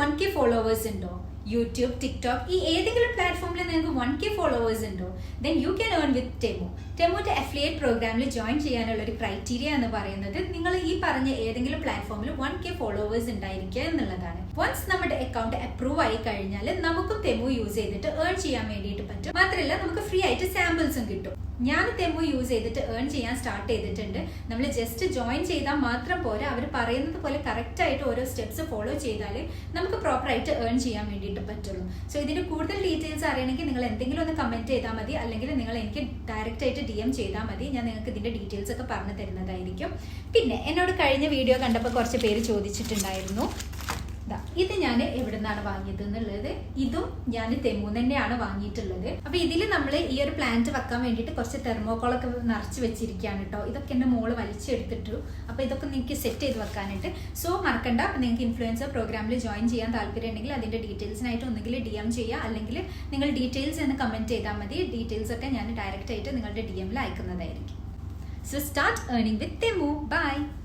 1K followers ഉണ്ടോ? YouTube, TikTok, ഈ ഏതെങ്കിലും പ്ലാറ്റ്ഫോമിൽ നിങ്ങൾക്ക് 1K ഫോളോവേഴ്സ് ഉണ്ടോ? Then you can earn with Temu. ടെമുന്റെ അഫിലിയേറ്റ് പ്രോഗ്രാമിൽ ജോയിൻ ചെയ്യാനുള്ള ഒരു ക്രൈറ്റീരിയ എന്ന് പറയുന്നത് നിങ്ങൾ ഈ പറഞ്ഞ ഏതെങ്കിലും പ്ലാറ്റ്ഫോമിൽ 1K ഫോളോവേഴ്സ് ഉണ്ടായിരിക്കുക എന്നുള്ളതാണ്. വൺസ് നമ്മുടെ അക്കൗണ്ട് അപ്രൂവ് ആയി കഴിഞ്ഞാൽ നമുക്കും ടെമു യൂസ് ചെയ്തിട്ട് ഏൺ ചെയ്യാൻ വേണ്ടിയിട്ട് പറ്റും. മാത്രമല്ല നമുക്ക് ഫ്രീ ആയിട്ട് സാമ്പിൾസും കിട്ടും. ഞാൻ ടെമു യൂസ് ചെയ്തിട്ട് ഏൺ ചെയ്യാൻ സ്റ്റാർട്ട് ചെയ്തിട്ടുണ്ട്. നമ്മൾ ജസ്റ്റ് ജോയിൻ ചെയ്താൽ മാത്രം പോരാ, അവർ പറയുന്നത് പോലെ കറക്റ്റ് ആയിട്ട് ഓരോ സ്റ്റെപ്സ് ഫോളോ ചെയ്താൽ നമുക്ക് പ്രോപ്പറായിട്ട് ഏൺ ചെയ്യാൻ വേണ്ടിയിട്ട് പറ്റുള്ളൂ. സോ ഇതിന്റെ കൂടുതൽ ഡീറ്റെയിൽസ് അറിയണമെങ്കിൽ നിങ്ങൾ എന്തെങ്കിലും ഒന്ന് കമന്റ് ചെയ്താൽ മതി, അല്ലെങ്കിൽ നിങ്ങൾ എനിക്ക് ഡയറക്റ്റ് ആയിട്ട് DM ചെയ്താൽ മതി. ഞാൻ നിങ്ങൾക്ക് ഇതിന്റെ ഡീറ്റെയിൽസ് ഒക്കെ പറഞ്ഞു തരുന്നതായിരിക്കും. പിന്നെ എന്നോട് കഴിഞ്ഞ വീഡിയോ കണ്ടപ്പോൾ കുറച്ച് പേര് ചോദിച്ചിട്ടുണ്ടായിരുന്നു, ഇത് ഞാൻ എവിടെ നിന്നാണ് വാങ്ങിയത് എന്നുള്ളത്. ഇതും ഞാൻ ടെമുന്ന് തന്നെയാണ് വാങ്ങിയിട്ടുള്ളത്. അപ്പൊ ഇതിൽ നമ്മൾ ഈ ഒരു പ്ലാന്റ് വെക്കാൻ വേണ്ടിയിട്ട് കുറച്ച് തെർമോക്കോളൊക്കെ നിറച്ച് വെച്ചിരിക്കുകയാണ് കേട്ടോ. ഇതൊക്കെ എൻ്റെ മോള് വലിച്ചെടുത്തിട്ടു. അപ്പൊ ഇതൊക്കെ നിങ്ങൾക്ക് സെറ്റ് ചെയ്ത് വെക്കാനായിട്ട്. സോ മറക്കണ്ട, അപ്പൊ നിങ്ങൾക്ക് ഇൻഫ്ലുവൻസർ പ്രോഗ്രാമിൽ ജോയിൻ ചെയ്യാൻ താല്പര്യം ഉണ്ടെങ്കിൽ അതിന്റെ ഡീറ്റെയിൽസിനായിട്ട് ഒന്നുകിൽ DM ചെയ്യുക, അല്ലെങ്കിൽ നിങ്ങൾ ഡീറ്റെയിൽസ് എന്ന് കമന്റ് ചെയ്താൽ മതി. ഡീറ്റെയിൽസ് ഒക്കെ ഞാൻ ഡയറക്റ്റ് ആയിട്ട് നിങ്ങളുടെ DM അയക്കുന്നതായിരിക്കും. So start earning with Temu. By.